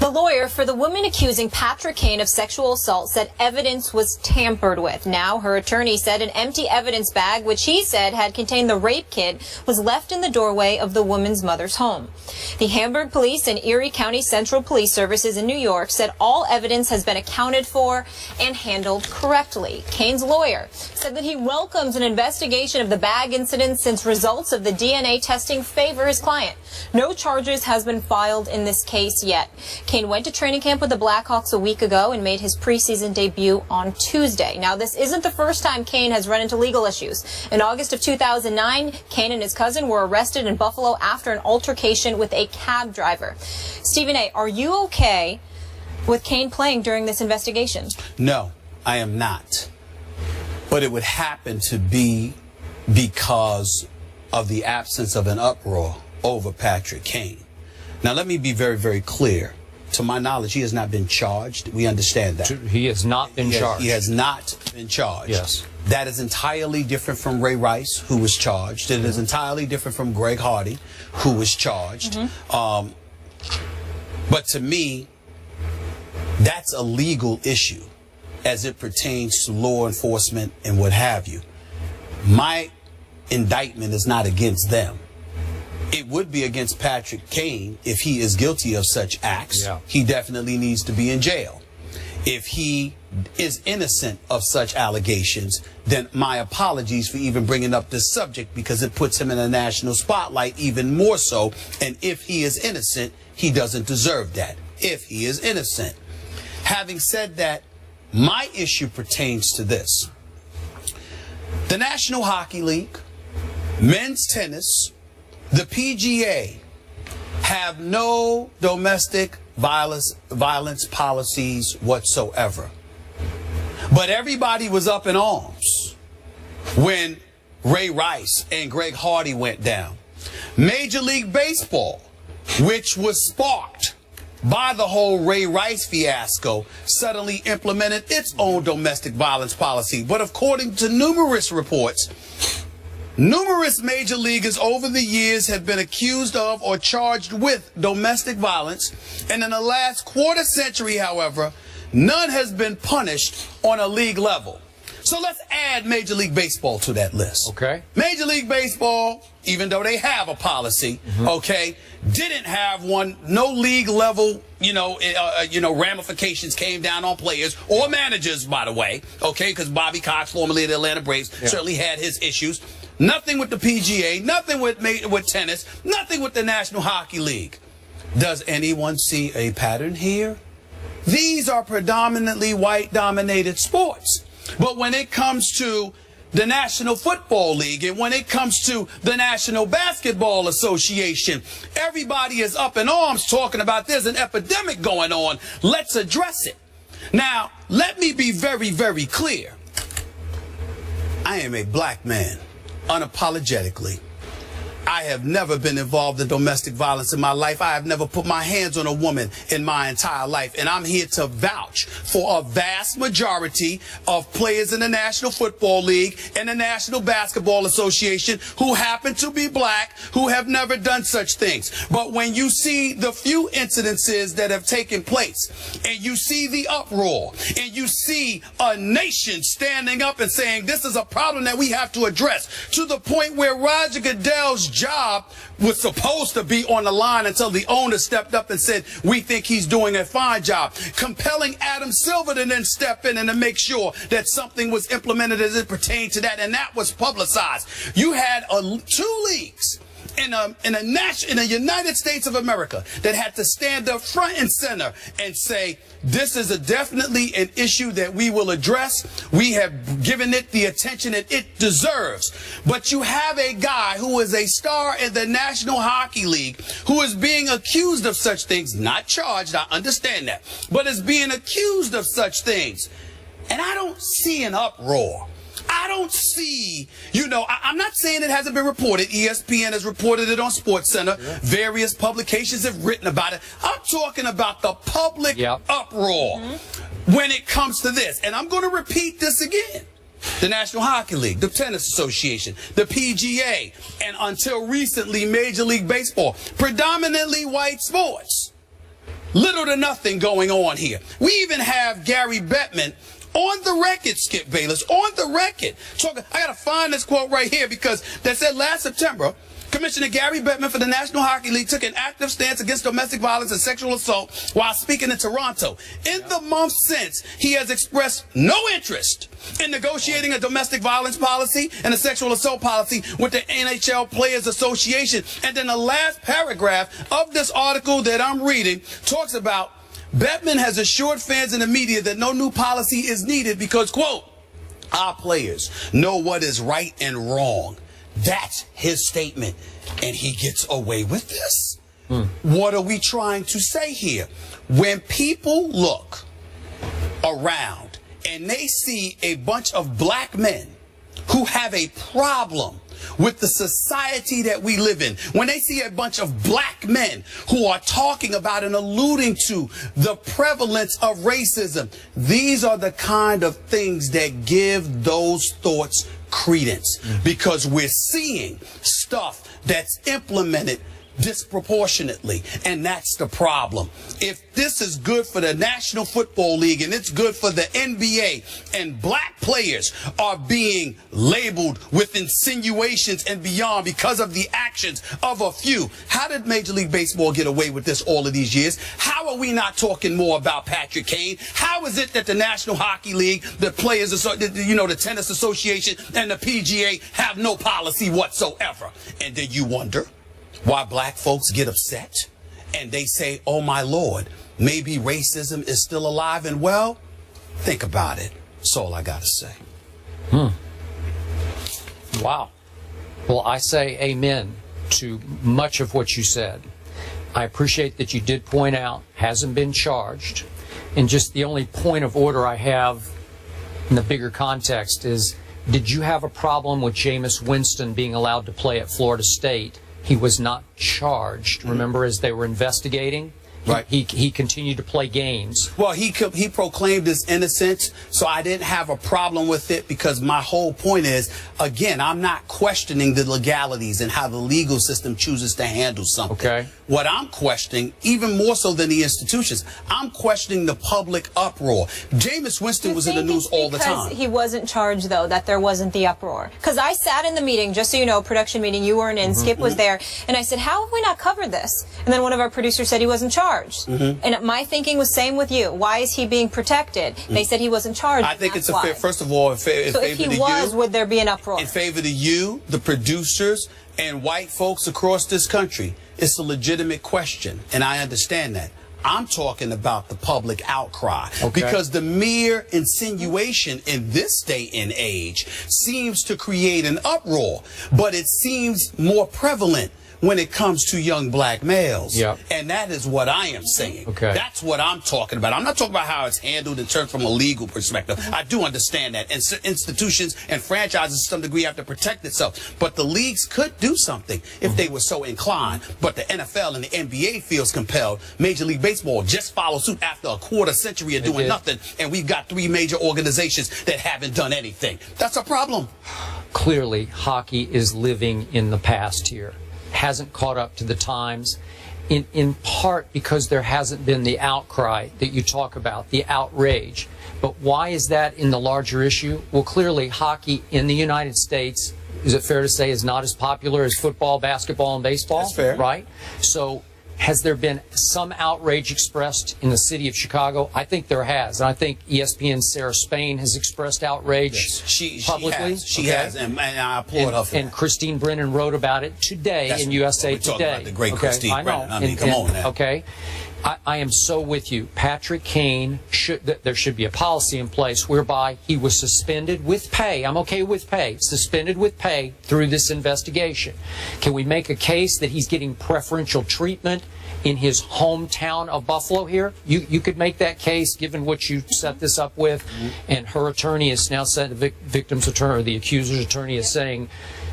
The lawyer for the woman accusing Patrick Kane of sexual assault said evidence was tampered with. Now her attorney said an empty evidence bag, which he said had contained the rape kit, was left in the doorway of the woman's mother's home. The Hamburg Police and Erie County Central Police Services in New York said all evidence has been accounted for and handled correctly. Kane's lawyer said that he welcomes an investigation of the bag incident since results of the DNA testing favor his client. No charges has been filed in this case yet. Kane went to training camp with the Blackhawks a week ago and made his preseason debut on Tuesday. Now, this isn't the first time Kane has run into legal issues. In August of 2009, Kane and his cousin were arrested in Buffalo after an altercation with a cab driver. Stephen A., are you okay with Kane playing during this investigation? No, I am not. But it would happen to be because of the absence of an uproar over Patrick Kane. Now, let me be very, very clear. To my knowledge, he has not been charged. We understand that. He has not been charged. He has not been charged. Yes. That is entirely different from Ray Rice, who was charged. It is entirely different from Greg Hardy, who was charged. But to me, that's a legal issue as it pertains to law enforcement and what have you. My indictment is not against them. It would be against Patrick Kane if he is guilty of such acts. Yeah. He definitely needs to be in jail. If he is innocent of such allegations, then my apologies for even bringing up this subject, because it puts him in a national spotlight even more so. And if he is innocent, he doesn't deserve that. If he is innocent. Having said that, my issue pertains to this. The National Hockey League, men's tennis, the PGA have no domestic violence policies whatsoever. But everybody was up in arms when Ray Rice and Greg Hardy went down. Major League Baseball, which was sparked by the whole Ray Rice fiasco, suddenly implemented its own domestic violence policy. But according to numerous reports, numerous major leaguers over the years have been accused of or charged with domestic violence. And in the last quarter century, however, none has been punished on a league level. So let's add Major League Baseball to that list. Okay. Major League Baseball, even though they have a policy, okay, didn't have one. No league level, ramifications came down on players or managers, by the way, okay, because Bobby Cox, formerly of the Atlanta Braves, certainly had his issues. Nothing with the PGA, nothing with tennis, nothing with the National Hockey League. Does anyone see a pattern here? These are predominantly white-dominated sports. But when it comes to the National Football League and when it comes to the National Basketball Association, everybody is up in arms talking about there's an epidemic going on. Let's address it. Now, let me be very, very clear. I am a black man, unapologetically. I have never been involved in domestic violence in my life. I have never put my hands on a woman in my entire life. And I'm here to vouch for a vast majority of players in the National Football League and the National Basketball Association who happen to be black, who have never done such things. But when you see the few incidences that have taken place, and you see the uproar, and you see a nation standing up and saying this is a problem that we have to address, to the point where Roger Goodell's job was supposed to be on the line until the owner stepped up and said, we think he's doing a fine job, compelling Adam Silver to then step in and to make sure that something was implemented as it pertained to that, and that was publicized. You had two leagues in the United States of America that had to stand up front and center and say, this is definitely an issue that we will address. We have given it the attention that it deserves. But you have a guy who is a star in the National Hockey League who is being accused of such things, not charged, I understand that, but is being accused of such things. And I don't see an uproar. I don't see, I'm not saying it hasn't been reported. ESPN has reported it on SportsCenter. Yeah. Various publications have written about it. I'm talking about the public uproar when it comes to this. And I'm going to repeat this again. The National Hockey League, the Tennis Association, the PGA, and until recently, Major League Baseball, predominantly white sports, little to nothing going on here. We even have Gary Bettman on the record, Skip Bayless, on the record. I got to find this quote right here because they said last September, Commissioner Gary Bettman for the National Hockey League took an active stance against domestic violence and sexual assault while speaking in Toronto. In the months since, he has expressed no interest in negotiating a domestic violence policy and a sexual assault policy with the NHL Players Association. And then the last paragraph of this article that I'm reading talks about Bettman has assured fans and the media that no new policy is needed because, quote, our players know what is right and wrong. That's his statement, and he gets away with this. What are we trying to say here? When people look around and they see a bunch of black men who have a problem with the society that we live in, when they see a bunch of black men who are talking about and alluding to the prevalence of racism, these are the kind of things that give those thoughts credence, because we're seeing stuff that's implemented disproportionately, and that's the problem. If this is good for the National Football League and it's good for the NBA, and black players are being labeled with insinuations and beyond because of the actions of a few, how did Major League Baseball get away with this all of these years? How are we not talking more about Patrick Kane? How is it that the National Hockey League, the Players, the Tennis Association, and the PGA have no policy whatsoever? And then you wonder why black folks get upset and they say, oh my Lord, maybe racism is still alive and well? Think about it. That's all I got to say. Wow. Well, I say amen to much of what you said. I appreciate that you did point out hasn't been charged. And just the only point of order I have in the bigger context is, did you have a problem with Jameis Winston being allowed to play at Florida State? He was not charged, remember, as they were investigating? Right. He continued to play games. Well, he proclaimed his innocence, so I didn't have a problem with it, because my whole point is, again, I'm not questioning the legalities and how the legal system chooses to handle something. Okay. What I'm questioning, even more so than the institutions, I'm questioning the public uproar. Jameis Winston was in the news all the time. Because he wasn't charged, though, that there wasn't the uproar. Because I sat in the meeting, just so you know, production meeting, you weren't in, Skip was there, and I said, how have we not covered this? And then one of our producers said he wasn't charged. And my thinking was same with you. Why is he being protected? They said he wasn't charged. I think it's a fair, first of all, in favor so if he was, would there be an uproar? In favor to you, the producers, and white folks across this country, it's a legitimate question, and I understand that. I'm talking about the public outcry, because the mere insinuation in this day and age seems to create an uproar, but it seems more prevalent when it comes to young black males. And that is what I am saying. That's what I'm talking about. I'm not talking about how it's handled in terms from a legal perspective. I do understand that. And institutions and franchises to some degree have to protect itself. But the leagues could do something if they were so inclined. But the NFL and the NBA feels compelled. Major League Baseball just followed suit after a quarter century of doing nothing. And we've got 3 major organizations that haven't done anything. That's a problem. Clearly, hockey is living in the past here. Hasn't caught up to the times, in part because there hasn't been the outcry that you talk about, the outrage. But why is that in the larger issue? Well, clearly hockey in the United States, is it fair to say, is not as popular as football, basketball, and baseball? That's fair. Right? So has there been some outrage expressed in the city of Chicago? I think there has. And I think ESPN's Sarah Spain has expressed outrage publicly. She has, and I applaud her for and that. Christine Brennan wrote about it today in USA Today. About the great Christine Brennan. I mean, come on now. I am so with you. Patrick Kane, there should be a policy in place whereby he was suspended with pay. I'm okay with pay. Suspended with pay through this investigation. Can we make a case that he's getting preferential treatment in his hometown of Buffalo here? You could make that case given what you set this up with. And her attorney is now said, the victim's attorney, or the accuser's attorney is saying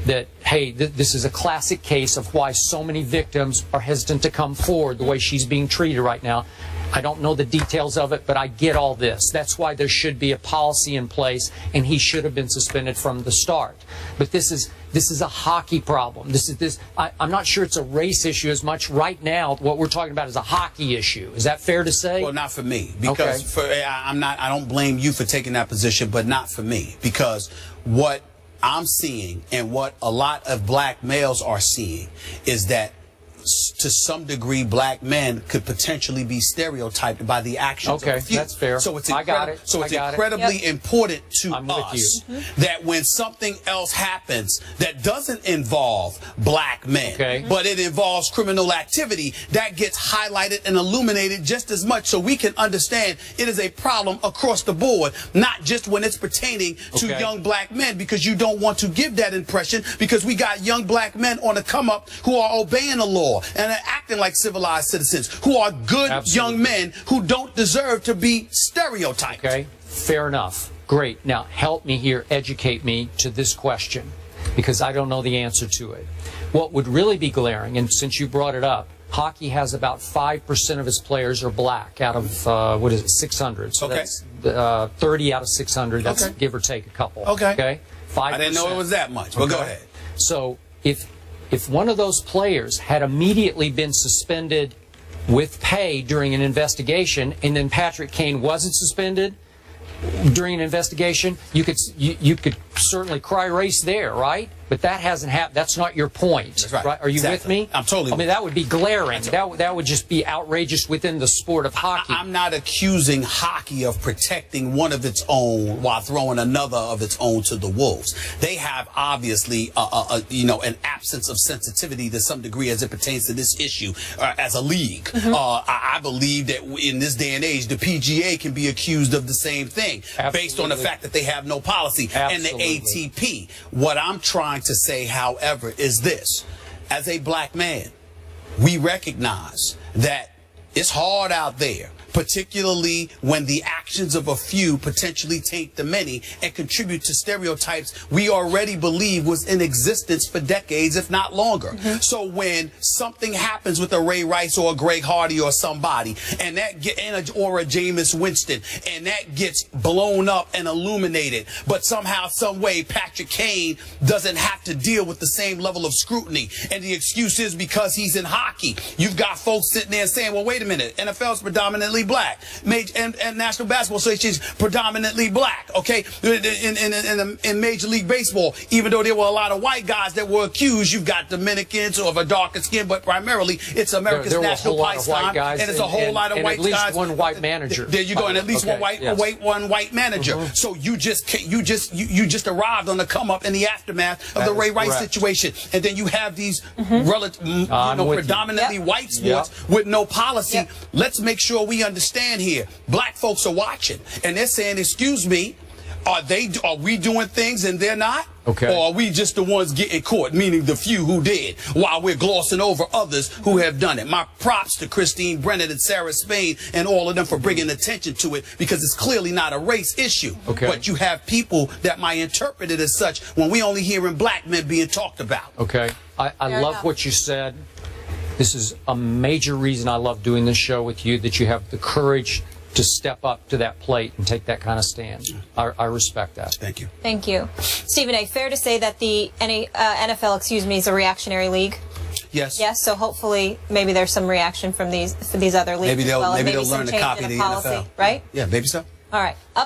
that, hey, this is a classic case of why so many victims are hesitant to come forward the way she's being treated right now. I don't know the details of it, but I get all this. That's why there should be a policy in place, and he should have been suspended from the start. But this is a hockey problem. I'm not sure it's a race issue as much right now. What we're talking about is a hockey issue. Is that fair to say? Well, not for me, because I don't blame you for taking that position, but not for me, because what I'm seeing and what a lot of black males are seeing is that to some degree, black men could potentially be stereotyped by the actions of a few. That's fair. So it's incredibly important to us that when something else happens that doesn't involve black men, but it involves criminal activity, that gets highlighted and illuminated just as much, so we can understand it is a problem across the board, not just when it's pertaining to young black men, because you don't want to give that impression, because we got young black men on the come up who are obeying the law and are acting like civilized citizens, who are good young men who don't deserve to be stereotyped. Okay, fair enough. Great. Now, help me here, educate me to this question, because I don't know the answer to it. What would really be glaring, and since you brought it up, hockey has about 5% of its players are black out of, 600. So that's 30 out of 600. That's give or take a couple. Okay? 5%. I didn't know it was that much, but go ahead. So if one of those players had immediately been suspended with pay during an investigation, and then Patrick Kane wasn't suspended during an investigation, you could certainly cry race there, right? But that hasn't happened. That's not your point. That's right. Are you with me? I'm totally with you. I mean, that would be glaring. That would just be outrageous within the sport of hockey. I'm not accusing hockey of protecting one of its own while throwing another of its own to the wolves. They have obviously, an absence of sensitivity to some degree as it pertains to this issue as a league. I believe that in this day and age, the PGA can be accused of the same thing based on the fact that they have no policy. And the ATP. What I'm trying to say, however, is this. As a black man, we recognize that it's hard out there, particularly when the actions of a few potentially taint the many and contribute to stereotypes we already believe was in existence for decades, if not longer. So when something happens with a Ray Rice or a Greg Hardy or somebody, and or a Jameis Winston, and that gets blown up and illuminated, but somehow, some way, Patrick Kane doesn't have to deal with the same level of scrutiny, and the excuse is because he's in hockey. You've got folks sitting there saying, well, wait a minute, NFL's predominantly black, and National Basketball Association is predominantly black. Okay, in Major League Baseball, even though there were a lot of white guys that were accused, you've got Dominicans or of a darker skin, but primarily it's America's national pastime, and it's a whole lot of white guys. At least one white manager. There you go, and at least one white manager. So you just arrived on the come up in the aftermath of the Ray Rice situation, and then you have these predominantly white sports with no policy. Let's make sure we understand here. Black folks are watching, and they're saying, excuse me, are we doing things and they're not? Or are we just the ones getting caught, meaning the few who did, while we're glossing over others who have done it? My props to Christine Brennan and Sarah Spain and all of them for bringing attention to it, because it's clearly not a race issue. But you have people that might interpret it as such when we only hearing black men being talked about. I love what you said. This is a major reason I love doing this show with you, that you have the courage to step up to that plate and take that kind of stand. I respect that. Thank you. Thank you. Stephen A., fair to say that the NFL, is a reactionary league? Yes. Yes, so hopefully maybe there's some reaction from these other leagues. Maybe they'll learn to some copy change the in policy, NFL. Right? Yeah, maybe so. All right. Up